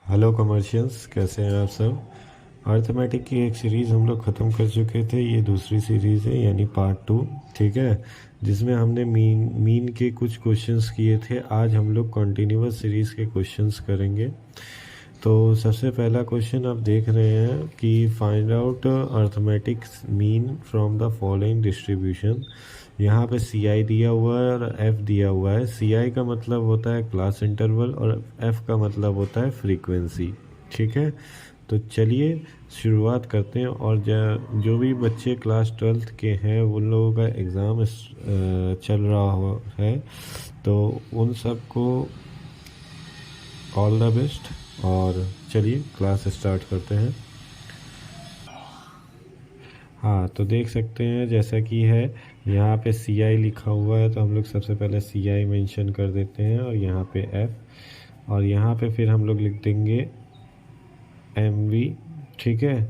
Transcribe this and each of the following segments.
Hello commercials, कैसे हैं आप सब। अर्थमेटिक की एक सीरीज़ हम लोग ख़त्म कर चुके थे। ये दूसरी सीरीज़ है यानी पार्ट 2। ठीक है, जिसमें हमने मीन के कुछ क्वेश्चंस किए थे। आज हम लोग कॉन्टीन्यूअस सीरीज़ के क्वेश्चंस करेंगे। तो सबसे पहला क्वेश्चन आप देख रहे हैं कि find out arithmetic mean from the following distribution. यहाँ पे सी आई दिया हुआ है और एफ दिया हुआ है। सी आई का मतलब होता है क्लास इंटरवल और एफ का मतलब होता है फ्रीक्वेंसी। ठीक है, तो चलिए शुरुआत करते हैं। और जो भी बच्चे क्लास 12th के हैं उन लोगों का एग्ज़ाम चल रहा है, तो उन सबको ऑल द बेस्ट। और चलिए क्लास स्टार्ट करते हैं। हाँ, तो देख सकते हैं जैसा कि है यहाँ पे सी आई लिखा हुआ है, तो हम लोग सबसे पहले सी आई मेंशन कर देते हैं और यहाँ पे एफ, और यहाँ पे फिर हम लोग लिख देंगे एम वी। ठीक है,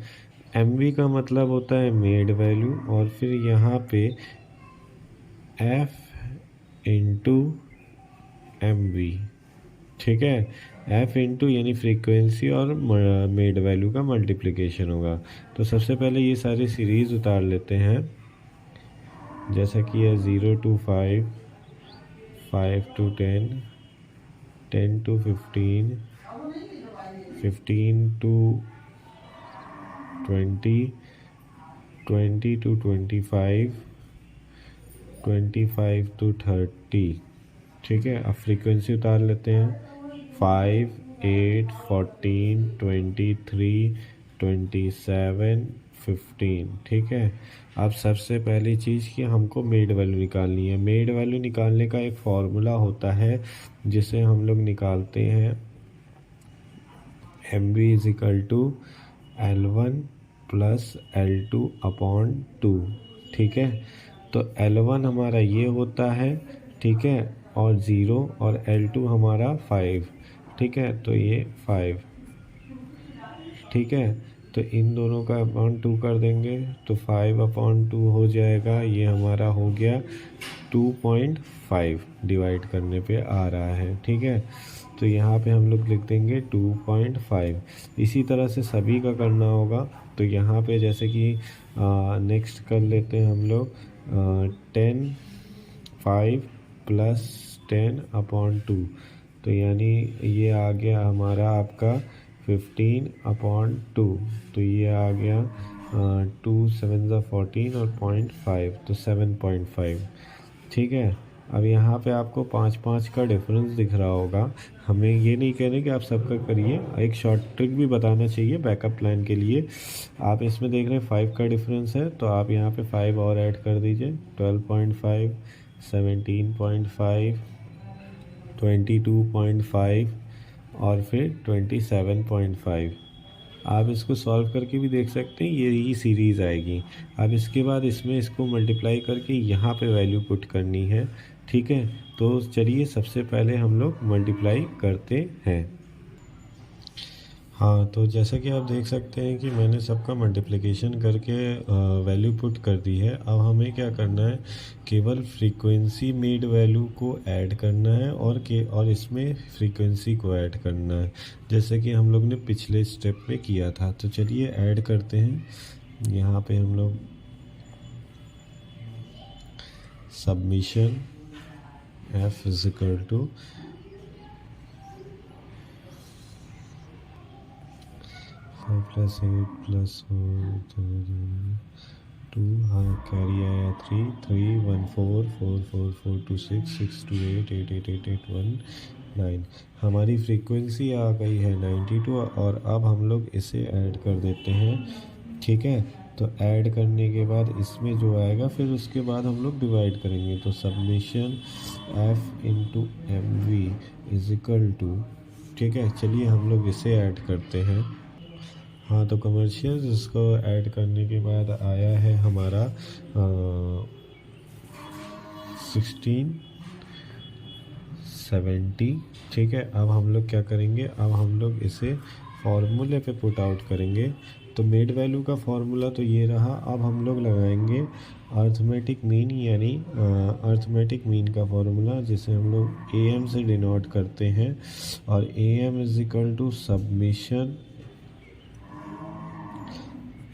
एम वी का मतलब होता है मेड वैल्यू, और फिर यहाँ पे एफ इंटू एम वी। ठीक है, एफ इंटू यानी फ्रीक्वेंसी और मेड वैल्यू का मल्टीप्लिकेशन होगा। तो सबसे पहले ये सारी सीरीज़ उतार लेते हैं, जैसा कि है 0 to 5, 5 to 10, 10 to 15, 15 to 20, 20 to 25, 25 to 30। ठीक है, अब फ्रीक्वेंसी उतार लेते हैं 5, 8, 14, 23, 27, 15। ठीक है, अब सबसे पहली चीज़ कि हमको मेड वैल्यू निकालनी है। मेड वैल्यू निकालने का एक फॉर्मूला होता है जिसे हम लोग निकालते हैं M V is equal to L1 plus L2 upon 2। ठीक है, तो L1 हमारा ये होता है, ठीक है, और 0, और L2 हमारा 5। ठीक है, तो ये 5। ठीक है, तो इन दोनों का अपॉन 2 कर देंगे तो 5 अपॉन 2 हो जाएगा। ये हमारा हो गया 2.5 डिवाइड करने पे आ रहा है। ठीक है, तो यहाँ पे हम लोग लिख देंगे 2.5। इसी तरह से सभी का करना होगा। तो यहाँ पे जैसे कि नेक्स्ट कर लेते हैं हम लोग 10, 5 प्लस 10 अपॉन 2। तो यानी ये आ गया हमारा आपका 15 अपॉन 2। तो ये आ गया 2 7 14 और 0.5, तो 7.5। ठीक है, अब यहाँ पे आपको 5 का डिफरेंस दिख रहा होगा। हमें ये नहीं कहने कि आप सबका करिए, एक शॉर्ट ट्रिक भी बताना चाहिए बैकअप प्लान के लिए। आप इसमें देख रहे हैं 5 का डिफरेंस है, तो आप यहाँ पे 5 और ऐड कर दीजिए। 12.5, 17.5, 22.5 और फिर 27.5। आप इसको सॉल्व करके भी देख सकते हैं, ये सीरीज़ आएगी। अब इसके बाद इसमें इसको मल्टीप्लाई करके यहाँ पे वैल्यू पुट करनी है। ठीक है, तो चलिए सबसे पहले हम लोग मल्टीप्लाई करते हैं। हाँ, तो जैसा कि आप देख सकते हैं कि मैंने सबका मल्टीप्लिकेशन करके वैल्यू पुट कर दी है। अब हमें क्या करना है, केवल फ्रीक्वेंसी मेड वैल्यू को ऐड करना है और इसमें फ्रीक्वेंसी को ऐड करना है, जैसे कि हम लोग ने पिछले स्टेप में किया था। तो चलिए ऐड करते हैं। यहाँ पे हम लोग summation F is equal to 5 + 8 + 4 2। हाँ, कैरी आया 3 3 1 4 4 4 4 2 6 6 2 8 8 8 8 8 1 9। हमारी फ्रीक्वेंसी आ गई है 92, और अब हम लोग इसे ऐड कर देते हैं। ठीक है, तो ऐड करने के बाद इसमें जो आएगा फिर उसके बाद हम लोग डिवाइड करेंगे। तो summation F into M V is equal to, ठीक है, चलिए हम लोग इसे ऐड करते हैं। हाँ, तो कमर्शियल्स इसको ऐड करने के बाद आया है हमारा 1670। ठीक है, अब हम लोग क्या करेंगे, अब हम लोग इसे फॉर्मूले पे पुट आउट करेंगे तो मेड वैल्यू का फॉर्मूला तो ये रहा। अब हम लोग लगाएंगे अर्थमेटिक मीन, यानी अर्थमेटिक मीन का फॉर्मूला जिसे हम लोग ए एम से डिनोट करते हैं। और A M is equal to summation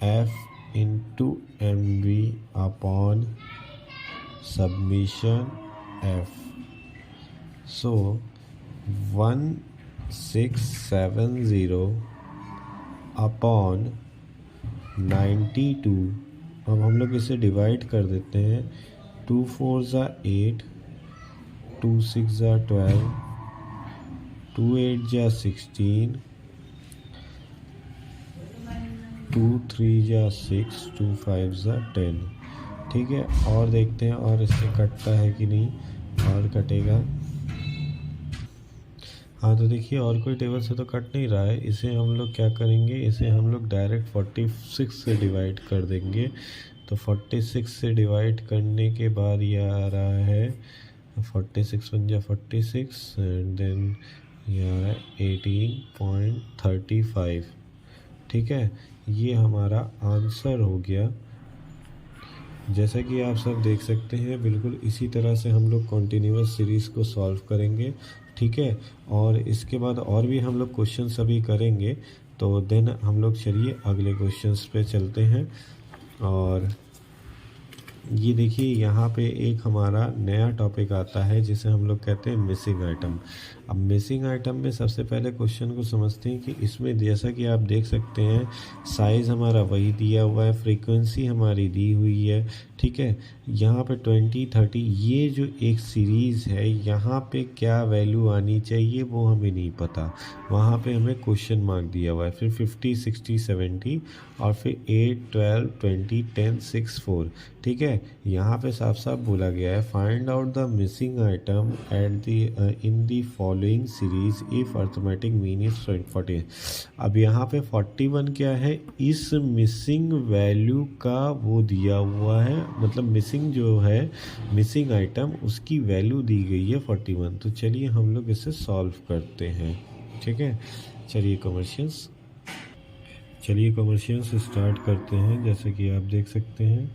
F into M V upon summation F. So 1670 upon 92। अब हम लोग इसे डिवाइड कर देते हैं। 2 4 ज़ा 8, 2 6 ज़ा 12, 2 8 ज़ा 16, 2 3 ज़ा 6, 2 5 ज़ा 10। ठीक है, और देखते हैं और इससे कटता है कि नहीं, और कटेगा। हाँ तो देखिए और कोई टेबल से तो कट नहीं रहा है। इसे हम लोग क्या करेंगे, इसे हम लोग डायरेक्ट 46 से डिवाइड कर देंगे। तो 46 से डिवाइड करने के बाद ये आ रहा है 46 बन जा 46 एंड देन ये आ रहा है 18.35। ठीक है, ये हमारा आंसर हो गया। जैसा कि आप सब देख सकते हैं, बिल्कुल इसी तरह से हम लोग कॉन्टीन्यूअस सीरीज़ को सॉल्व करेंगे। ठीक है, और इसके बाद और भी हम लोग क्वेश्चन सभी करेंगे। तो देन हम लोग चलिए अगले क्वेश्चंस पे चलते हैं। और ये देखिए यहाँ पे एक हमारा नया टॉपिक आता है जिसे हम लोग कहते हैं मिसिंग आइटम। अब मिसिंग आइटम में सबसे पहले क्वेश्चन को समझते हैं कि इसमें जैसा कि आप देख सकते हैं साइज़ हमारा वही दिया हुआ है, फ्रीक्वेंसी हमारी दी हुई है। ठीक है, यहाँ पे 20 30 ये जो एक सीरीज़ है, यहाँ पे क्या वैल्यू आनी चाहिए वो हमें नहीं पता। वहाँ पे हमें क्वेश्चन मार्क दिया हुआ है, फिर 50 60 70 और फिर 8 12 20 10 6 4। ठीक है, यहाँ पे साफ साफ बोला गया है find out the missing item at the in the following series if arithmetic mean is 40। अब यहाँ पे 41 क्या है, इस मिसिंग वैल्यू का वो दिया हुआ है, मतलब मिसिंग जो है मिसिंग आइटम उसकी वैल्यू दी गई है 41। तो चलिए हम लोग इसे सॉल्व करते हैं। ठीक है, चलिए कमर्शियल्स स्टार्ट करते हैं। जैसे कि आप देख सकते हैं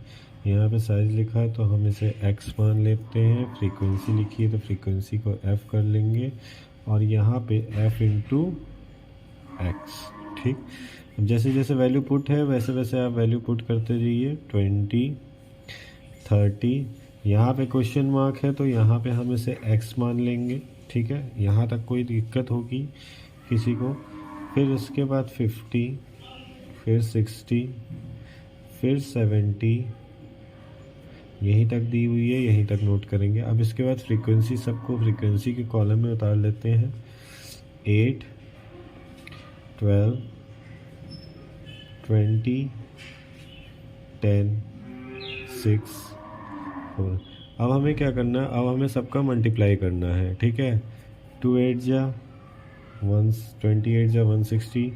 यहाँ पे साइज़ लिखा है तो हम इसे x मान लेते हैं। फ्रीक्वेंसी लिखी है तो फ्रीक्वेंसी को f कर लेंगे और यहाँ पे f इंटू एक्स। ठीक, अब जैसे जैसे वैल्यू पुट है वैसे वैसे आप वैल्यू पुट करते जाइए। 20 30, यहाँ पे क्वेश्चन मार्क है तो यहाँ पे हम इसे x मान लेंगे। ठीक है, यहाँ तक कोई दिक्कत होगी किसी को। फिर इसके बाद 50, फिर 60, फिर 70, यहीं तक दी हुई है, यहीं तक नोट करेंगे। अब इसके बाद फ्रीक्वेंसी सबको फ्रीक्वेंसी के कॉलम में उतार लेते हैं। 8 12 20 10 6 4। अब हमें क्या करना है, अब हमें सबका मल्टीप्लाई करना है। ठीक है, 2 8 जा 128 जा 160,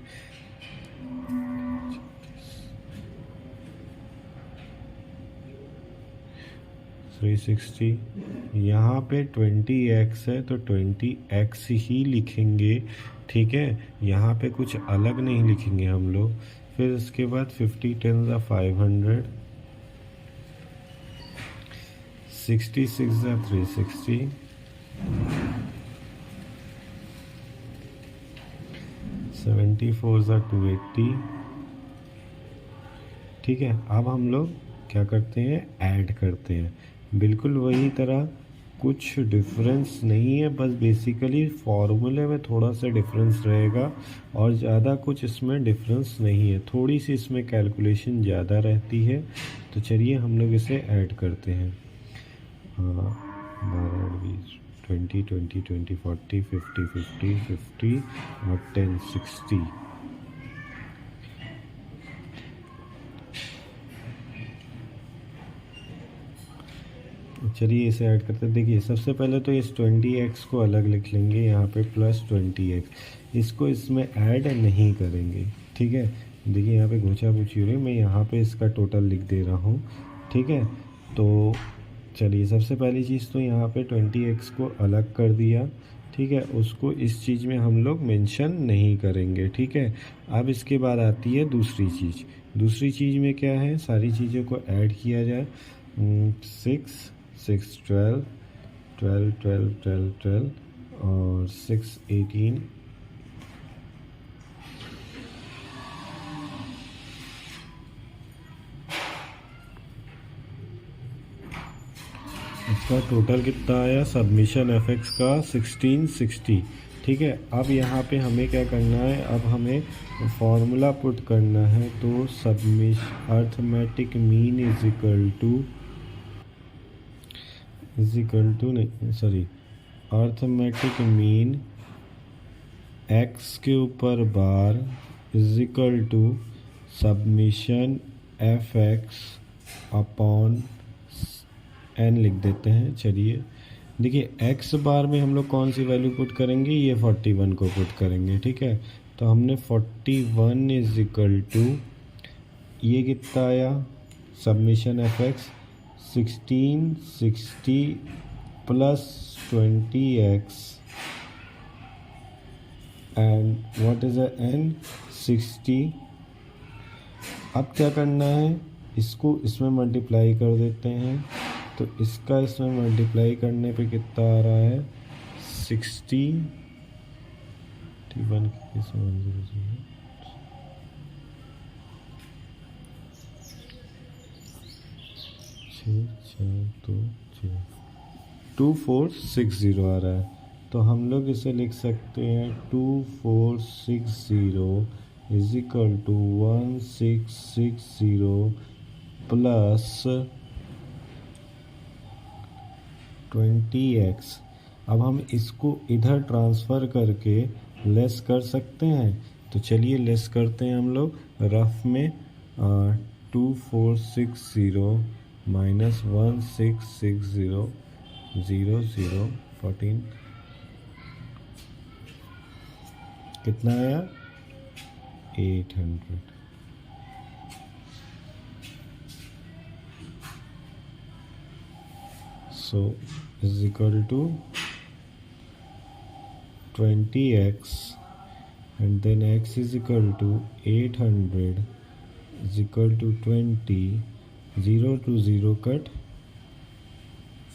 360। यहाँ पे 20x है तो 20x ही लिखेंगे। ठीक है, यहाँ पे कुछ अलग नहीं लिखेंगे हम लोग। फिर इसके बाद 50 10 ज़ा 500, 66 ज़ा 360, 74 ज़ा 280। ठीक है, अब हम लोग क्या करते हैं, ऐड करते हैं। बिल्कुल वही तरह, कुछ डिफरेंस नहीं है, बस बेसिकली फॉर्मूले में थोड़ा सा डिफरेंस रहेगा और ज़्यादा कुछ इसमें डिफरेंस नहीं है। थोड़ी सी इसमें कैलकुलेशन ज़्यादा रहती है। तो चलिए हम लोग इसे ऐड करते हैं। 12 20 20 20 20 40 50 50 50 और 10 60। चलिए इसे ऐड करते हैं। देखिए सबसे पहले तो इस 20x को अलग लिख लेंगे, यहाँ पे प्लस 20x, इसको इसमें ऐड नहीं करेंगे। ठीक है, देखिए यहाँ पे घोचा पूछी हो रही है, मैं यहाँ पे इसका टोटल लिख दे रहा हूँ। ठीक है, तो चलिए सबसे पहली चीज़ तो यहाँ पे 20x को अलग कर दिया। ठीक है, उसको इस चीज़ में हम लोग मेंशन नहीं करेंगे। ठीक है, अब इसके बाद आती है दूसरी चीज़। दूसरी चीज़ में क्या है, सारी चीज़ों को ऐड किया जाए। 6 6 12 12 12 12 12 और 6 18। इसका टोटल कितना आया सबमिशन एफएक्स का 1660। ठीक है, अब यहाँ पे हमें क्या करना है, अब हमें फॉर्मूला पुट करना है। तो arithmetic mean is equal to नहीं सॉरी अर्थमेटिक मीन एक्स के ऊपर bar is equal to summation F X upon N लिख देते हैं। चलिए देखिए, एक्स बार में हम लोग कौन सी वैल्यू पुट करेंगे, ये 41 को पुट करेंगे। ठीक है, तो हमने 41 इज इक्वल टू ये कितना आया submission F x 1660 plus 20x and what is an 60। अब क्या करना है, इसको इसमें मल्टीप्लाई कर देते हैं। तो इसका इसमें मल्टीप्लाई करने पे कितना आ रहा है 60 T1 इसमें 2460 आ रहा है। तो हम लोग इसे लिख सकते हैं 2460 is equal to 1660 plus 20x। अब हम इसको इधर ट्रांसफ़र करके लेस कर सकते हैं। तो चलिए लेस करते हैं हम लोग रफ में। 2460 माइनस 1660 0 0 14 कितना आया 800। So is equal to 20x and then x is equal to 800 is equal to 20 0 to 0 cut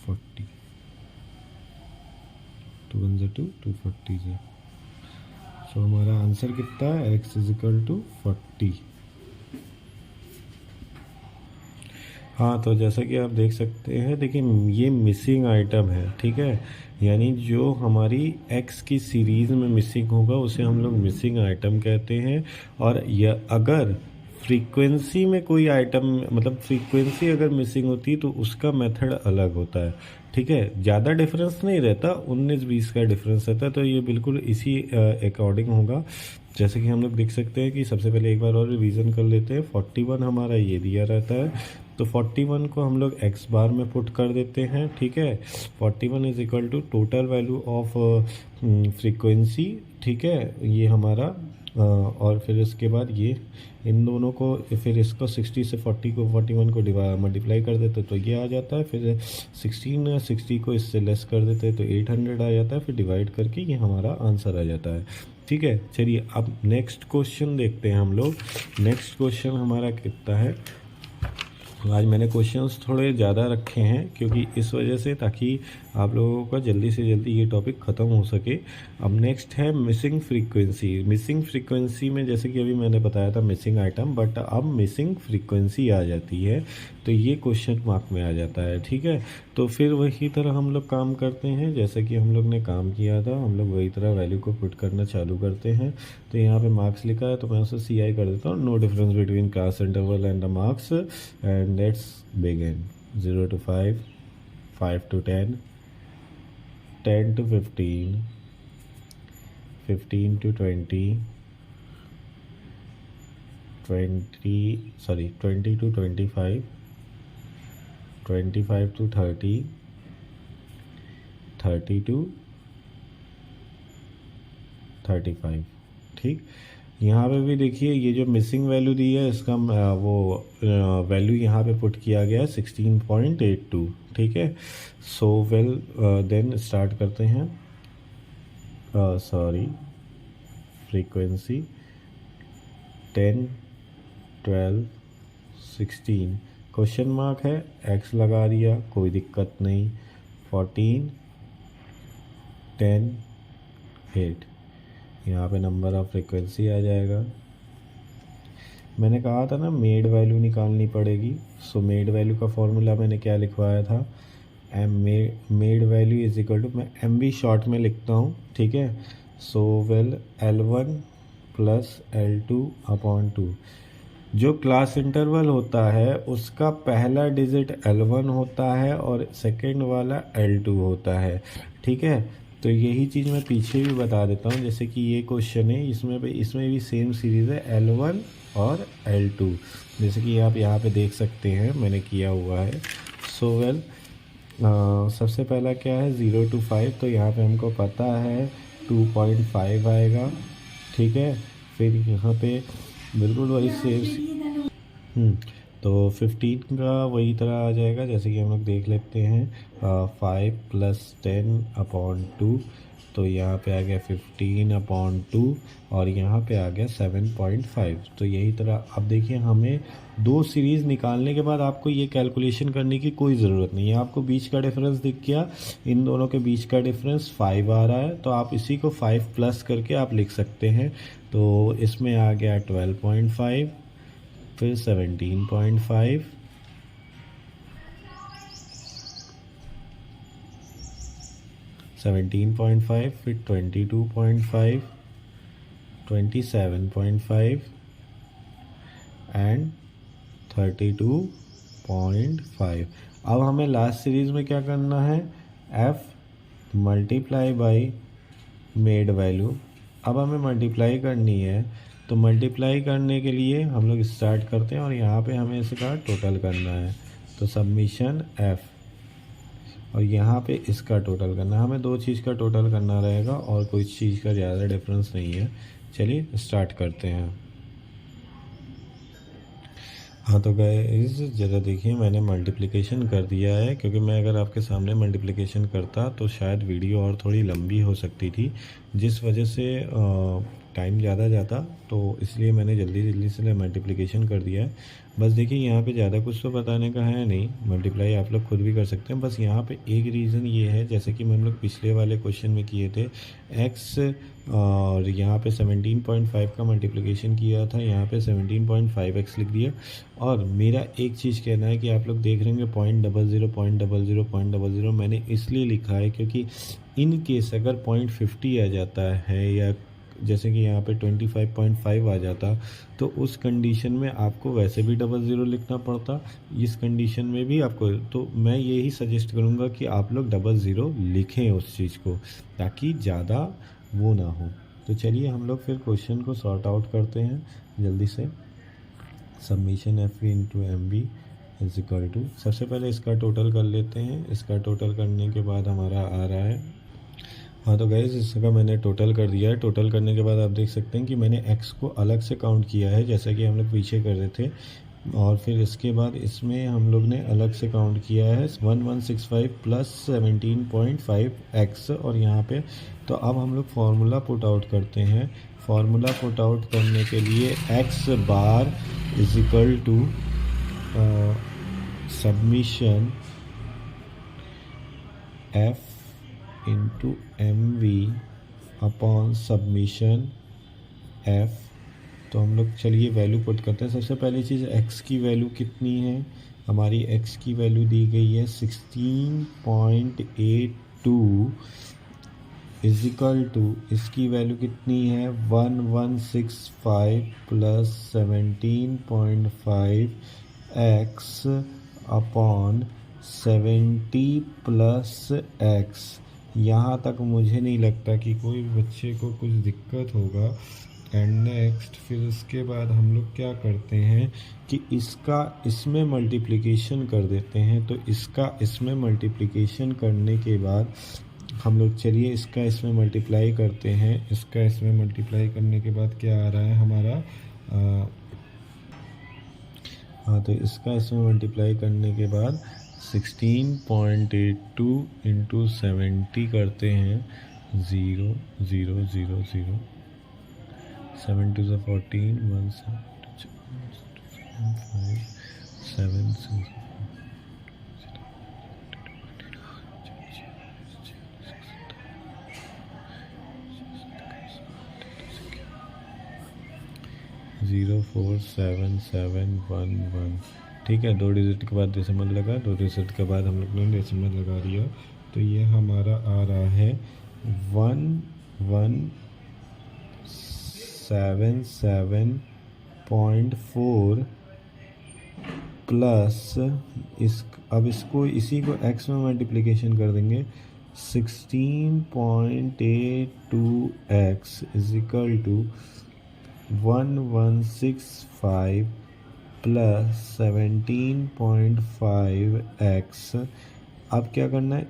40 2 1 2 240 से। सो हमारा आंसर कितना है x is equal to 40। हाँ, तो जैसा कि आप देख सकते हैं, देखिए ये मिसिंग आइटम है। ठीक है, यानी जो हमारी एक्स की सीरीज़ में मिसिंग होगा उसे हम लोग मिसिंग आइटम कहते हैं। और यह अगर फ्रीक्वेंसी में कोई आइटम मतलब फ्रीक्वेंसी अगर मिसिंग होती है तो उसका मेथड अलग होता है। ठीक है, ज़्यादा डिफरेंस नहीं रहता, 19-20 का डिफरेंस रहता है। तो ये बिल्कुल इसी अकॉर्डिंग होगा। जैसे कि हम लोग देख सकते हैं कि सबसे पहले एक बार और रिवीजन कर लेते हैं। 41 हमारा ये दिया रहता है, तो 41 को हम लोग एक्स बार में पुट कर देते हैं। ठीक है, 41 is equal to total value of frequency. ठीक है, ये हमारा और फिर इसके बाद ये इन दोनों को, फिर इसको 60 से 41 को मल्टीप्लाई कर देते तो ये आ जाता है। फिर 60 को इससे लेस कर देते तो 800 आ जाता है। फिर डिवाइड करके ये हमारा आंसर आ जाता है। ठीक है, चलिए अब नेक्स्ट क्वेश्चन देखते हैं हम लोग। नेक्स्ट क्वेश्चन हमारा कितना है। आज मैंने क्वेश्चंस थोड़े ज़्यादा रखे हैं क्योंकि इस वजह से, ताकि आप लोगों का जल्दी से जल्दी ये टॉपिक ख़त्म हो सके। अब नेक्स्ट है मिसिंग फ्रीक्वेंसी। मिसिंग फ्रीक्वेंसी में जैसे कि अभी मैंने बताया था मिसिंग आइटम, बट अब मिसिंग फ्रीक्वेंसी आ जाती है तो ये क्वेश्चन मार्क में आ जाता है। ठीक है, तो फिर वही तरह हम लोग काम करते हैं जैसे कि हम लोग ने काम किया था। हम लोग वही तरह वैल्यू को पुट करना चालू करते हैं। तो यहाँ पे मार्क्स लिखा है तो मैं उसे CI कर देता हूँ, no difference between class interval and the marks, and let's begin. 0 to 5, 5 to 10, 10 to 15, 15 to 20, 20 to 25, 25 to 30, 30 to 35। ठीक, यहाँ पे भी देखिए ये जो मिसिंग वैल्यू दी है इसका वो वैल्यू यहाँ पे पुट किया गया है 16.82। ठीक है, सो वेल देन स्टार्ट करते हैं। सॉरी फ्रीक्वेंसी 10, 12, 16 क्वेश्चन मार्क है, एक्स लगा दिया, कोई दिक्कत नहीं। 14, 10, 8 यहाँ पे नंबर ऑफ फ्रीक्वेंसी आ जाएगा। मैंने कहा था ना मेड वैल्यू निकालनी पड़ेगी। सो मेड वैल्यू का फॉर्मूला मैंने क्या लिखवाया था, mid value is equal to, मैं एम वी शॉर्ट में लिखता हूँ, ठीक है। So well L1 plus L2 upon 2। जो क्लास इंटरवल होता है उसका पहला डिजिट L1 होता है और सेकंड वाला L2 होता है, ठीक है। तो यही चीज़ मैं पीछे भी बता देता हूँ, जैसे कि ये क्वेश्चन है, इसमें भी सेम सीरीज़ है L1 और L2, जैसे कि आप यहाँ पे देख सकते हैं मैंने किया हुआ है। सो वेल सबसे पहला क्या है 0 to 5, तो यहाँ पे हमको पता है 2.5 आएगा, ठीक है। फिर यहाँ पे बिल्कुल वही सेम, तो 15 का वही तरह आ जाएगा, जैसे कि हम लोग देख लेते हैं 5 + 10 अपॉन 2, तो यहाँ पे आ गया 15 अपॉन 2 और यहाँ पे आ गया 7.5। तो यही तरह अब देखिए, हमें दो सीरीज़ निकालने के बाद आपको ये कैलकुलेशन करने की कोई ज़रूरत नहीं है। आपको बीच का डिफरेंस दिख गया, इन दोनों के बीच का डिफरेंस 5 आ रहा है, तो आप इसी को 5 प्लस करके आप लिख सकते हैं। तो इसमें आ गया 12.5, फिर 17.5, फिर 22.5, 27.5 एंड 32.5। अब हमें लास्ट सीरीज़ में क्या करना है, f multiply by made value. अब हमें मल्टीप्लाई करनी है, तो मल्टीप्लाई करने के लिए हम लोग स्टार्ट करते हैं और यहाँ पे हमें इसका टोटल करना है, तो सबमिशन f और यहाँ पे इसका टोटल करना है। हमें दो चीज़ का टोटल करना रहेगा और कोई चीज़ का ज़्यादा डिफरेंस नहीं है। चलिए स्टार्ट करते हैं। हाँ तो गाइस ज़रा देखिए, मैंने मल्टीप्लिकेशन कर दिया है, क्योंकि मैं अगर आपके सामने मल्टीप्लिकेशन करता तो शायद वीडियो और थोड़ी लंबी हो सकती थी, जिस वजह से टाइम ज़्यादा जाता, तो इसलिए मैंने जल्दी से मल्टीप्लिकेशन कर दिया है। बस देखिए, यहाँ पे ज़्यादा कुछ तो बताने का है नहीं, मल्टीप्लाई आप लोग खुद भी कर सकते हैं। बस यहाँ पे एक रीज़न ये है, जैसे कि हम लोग पिछले वाले क्वेश्चन में किए थे, x और यहाँ पे 17.5 का मल्टीप्लिकेशन किया था, यहाँ पे 17.5x लिख दिया। और मेरा एक चीज़ कहना है कि आप लोग देख रहे होंगे 0.00, मैंने इसलिए लिखा है क्योंकि इन केस अगर 0.50 आ जाता है या जैसे कि यहाँ पे 25.5 आ जाता, तो उस कंडीशन में आपको वैसे भी 00 लिखना पड़ता, इस कंडीशन में भी आपको। तो मैं यही सजेस्ट करूँगा कि आप लोग 00 लिखें उस चीज़ को, ताकि ज़्यादा वो ना हो। तो चलिए हम लोग फिर क्वेश्चन को सॉर्ट आउट करते हैं जल्दी से। Summation F V into M B is equal to, सबसे पहले इसका टोटल कर लेते हैं। इसका टोटल करने के बाद हमारा आ रहा है, हाँ तो गाइस इसका मैंने टोटल कर दिया है। टोटल करने के बाद आप देख सकते हैं कि मैंने x को अलग से काउंट किया है, जैसा कि हम लोग पीछे कर रहे थे, और फिर इसके बाद इसमें हम लोग ने अलग से काउंट किया है 1165 प्लस 17.5x, और यहाँ पे तो अब हम लोग फार्मूला पुट आउट करते हैं। फार्मूला पुट आउट करने के लिए x bar is equal to summation f into M V upon summation f। तो हम लोग चलिए वैल्यू पुट करते हैं। सबसे पहली चीज़ x की वैल्यू कितनी है, हमारी x की वैल्यू दी गई है 16.82 इज इक्वल टू, इसकी वैल्यू कितनी है 1165 plus 17.5x upon 70 plus x। यहाँ तक मुझे नहीं लगता कि कोई बच्चे को कुछ दिक्कत होगा। एंड नेक्स्ट फिर उसके बाद हम लोग क्या करते हैं कि इसका इसमें मल्टीप्लिकेशन कर देते हैं। तो इसका इसमें मल्टीप्लिकेशन करने के बाद हम लोग चलिए इसका इसमें मल्टीप्लाई करते हैं। इसका इसमें मल्टीप्लाई करने के बाद क्या आ रहा है हमारा, हाँ तो इसका इसमें मल्टीप्लाई करने के बाद 16.82 इंटू 70 करते हैं 0 0 0 0 7 2 ज़ा 14 1 7 5 7 6 04771 ठीक है। 2 डिजिट के बाद डेसिमल लगा, 2 डिजिट के बाद हम लोग ने डेसिमल लगा दिया, तो ये हमारा आ रहा है 1177.4 प्लस अब इसको इसी को x में मल्टीप्लिकेशन कर देंगे 16.82x is equal to 1165 plus 17.5x। अब क्या करना है,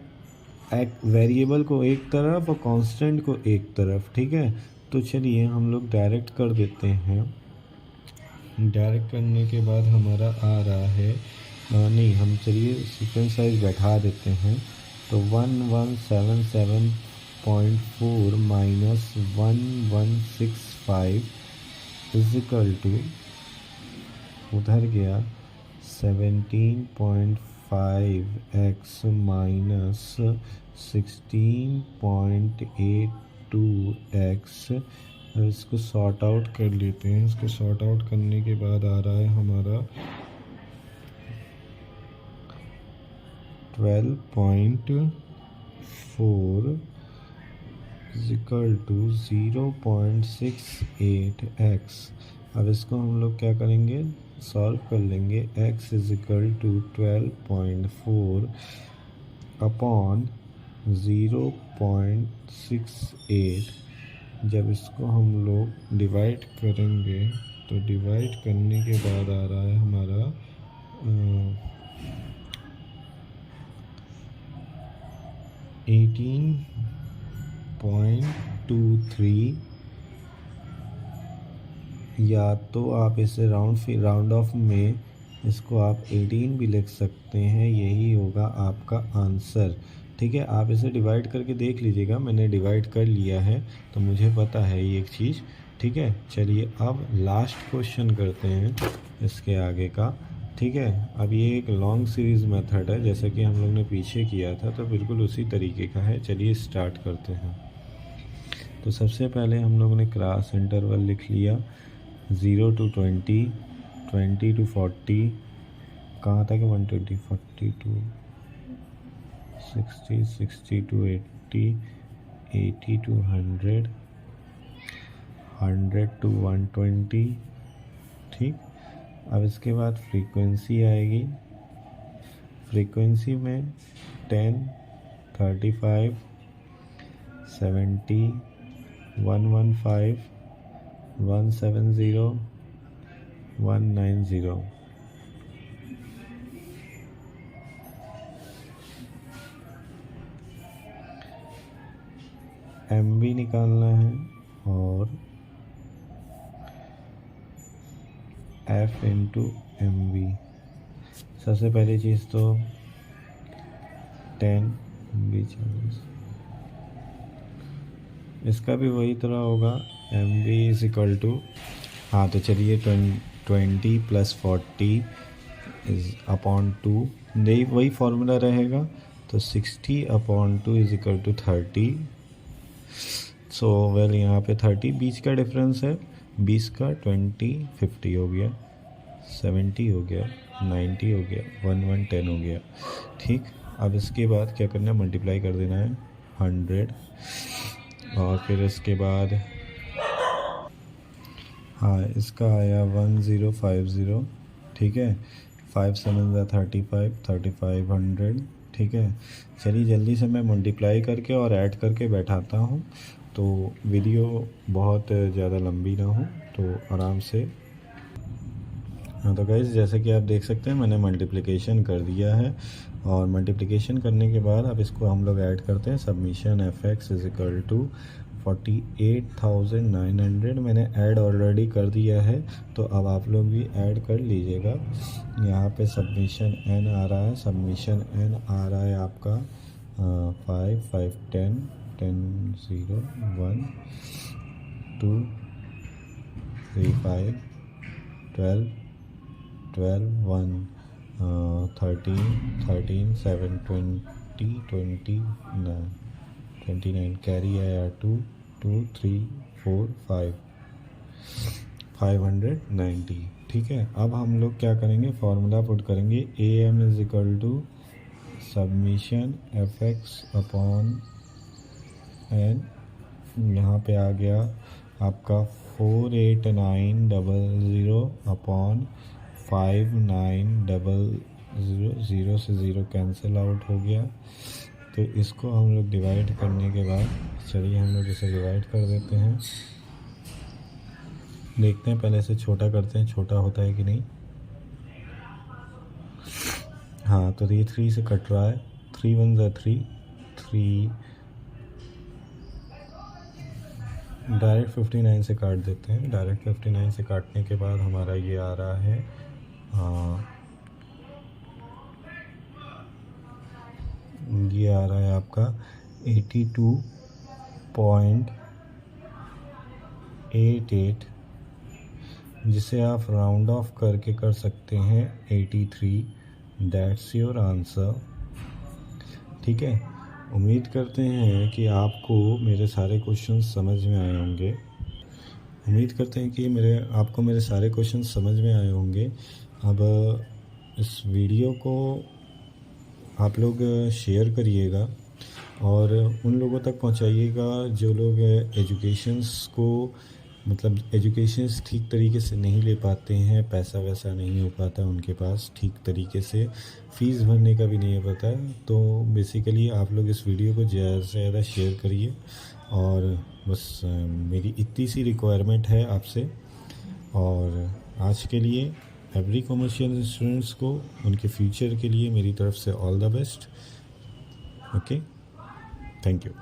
वेरिएबल को एक तरफ और कांस्टेंट को एक तरफ, ठीक है। तो चलिए हम लोग डायरेक्ट कर देते हैं। डायरेक्ट करने के बाद हमारा आ रहा है नहीं, हम चलिए सीक्वेंस साइज बैठा देते हैं। तो 1177.4 माइनस 1165 इजिकल टू उधर गया 17.5x माइनस 16.82x। अब इसको सॉर्ट आउट कर लेते हैं। इसको सॉर्ट आउट करने के बाद आ रहा है हमारा 12.4 इजिकल टू 0.68x। अब इसको हम लोग क्या करेंगे, सॉल्व कर लेंगे। x is equal to 12.4 upon 0.68। जब इसको हम लोग डिवाइड करेंगे तो डिवाइड करने के बाद आ रहा है हमारा 18.23। या तो आप इसे राउंड ऑफ में इसको आप 18 भी लिख सकते हैं, यही होगा आपका आंसर, ठीक है। आप इसे डिवाइड करके देख लीजिएगा, मैंने डिवाइड कर लिया है तो मुझे पता है ये एक चीज़, ठीक है। चलिए अब लास्ट क्वेश्चन करते हैं इसके आगे का, ठीक है। अब ये एक लॉन्ग सीरीज़ मेथड है, जैसा कि हम लोग ने पीछे किया था, तो बिल्कुल उसी तरीके का है। चलिए स्टार्ट करते हैं। तो सबसे पहले हम लोगों ने क्रॉस इंटरवल लिख लिया 0 to 20, 20 to 40, कहाँ तक है 120, 40 to 60, 60 to 80, 80 to 100, 100 to 120, ठीक। अब इसके बाद फ्रीक्वेंसी आएगी। फ्रीक्वेंसी में 10, 35, 70, 115, 170, 190। MB निकालना है और F इंटू MB। सबसे पहली चीज़ तो 10 MB 40, इसका भी वही तरह होगा MB इज इक्वल टू, हाँ तो चलिए 20 प्लस 40 इज अपॉन 2, नहीं वही फॉर्मूला रहेगा। तो 60 upon 2 is equal to 30। So well यहाँ पे 30 बीच का डिफरेंस है, 20 का 20 50 हो गया, 70 हो गया, 90 हो गया, 1110 हो गया, ठीक। अब इसके बाद क्या करना है, मल्टीप्लाई कर देना है 100 और फिर इसके बाद हाँ इसका आया 1050, ठीक है। 5 7 35, 3500, ठीक है। चलिए जल्दी से मैं मल्टीप्लाई करके और ऐड करके बैठाता हूँ, तो वीडियो बहुत ज़्यादा लंबी ना हो, तो आराम से। हाँ तो गाइस जैसे कि आप देख सकते हैं मैंने मल्टीप्लिकेशन कर दिया है, और मल्टीप्लिकेशन करने के बाद अब इसको हम लोग ऐड करते हैं। Summation fx is equal to 48,900 मैंने ऐड ऑलरेडी कर दिया है, तो अब आप लोग भी ऐड कर लीजिएगा। यहाँ पे सबमिशन n आ रहा है, सबमिशन n आ रहा है आपका 5, 5, 10, 10 0 1 2 3 5 12 12 1 13 13 7 20 29 29 कैरी आया 2 2 3 4 5 590। ठीक है, अब हम लोग क्या करेंगे, फॉर्मूला पुट करेंगे A M is equal to summation F X upon N, यहाँ पे आ गया आपका 48900 अपॉन 5900, 0 से 0 कैंसिल आउट हो गया। तो इसको हम लोग डिवाइड करने के बाद, चलिए हम लोग इसे डिवाइड कर देते हैं, देखते हैं, पहले से छोटा करते हैं, छोटा होता है कि नहीं। हाँ, तो ये 3 से कट रहा है, 3 1 ज़ा 3 3, डायरेक्ट 59 से काट देते हैं। डायरेक्ट 59 से काटने के बाद हमारा ये आ रहा है, ये आ रहा है आपका 82.88, जिसे आप राउंड ऑफ करके कर सकते हैं 83। That's your answer. ठीक है, उम्मीद करते हैं कि आपको मेरे सारे क्वेश्चन समझ में आए होंगे। उम्मीद करते हैं कि आपको मेरे सारे क्वेश्चन समझ में आए होंगे। अब इस वीडियो को आप लोग शेयर करिएगा और उन लोगों तक पहुंचाइएगा जो लोग एजुकेशंस को, मतलब एजुकेशंस ठीक तरीके से नहीं ले पाते हैं, पैसा वैसा नहीं हो पाता उनके पास ठीक तरीके से, फ़ीस भरने का भी नहीं पता है। तो बेसिकली आप लोग इस वीडियो को ज़्यादा से ज़्यादा शेयर करिए और बस मेरी इतनी सी रिक्वायरमेंट है आपसे। और आज के लिए एवरी कॉमर्शियल स्टूडेंट्स को उनके फ्यूचर के लिए मेरी तरफ से all the best. Okay, thank you.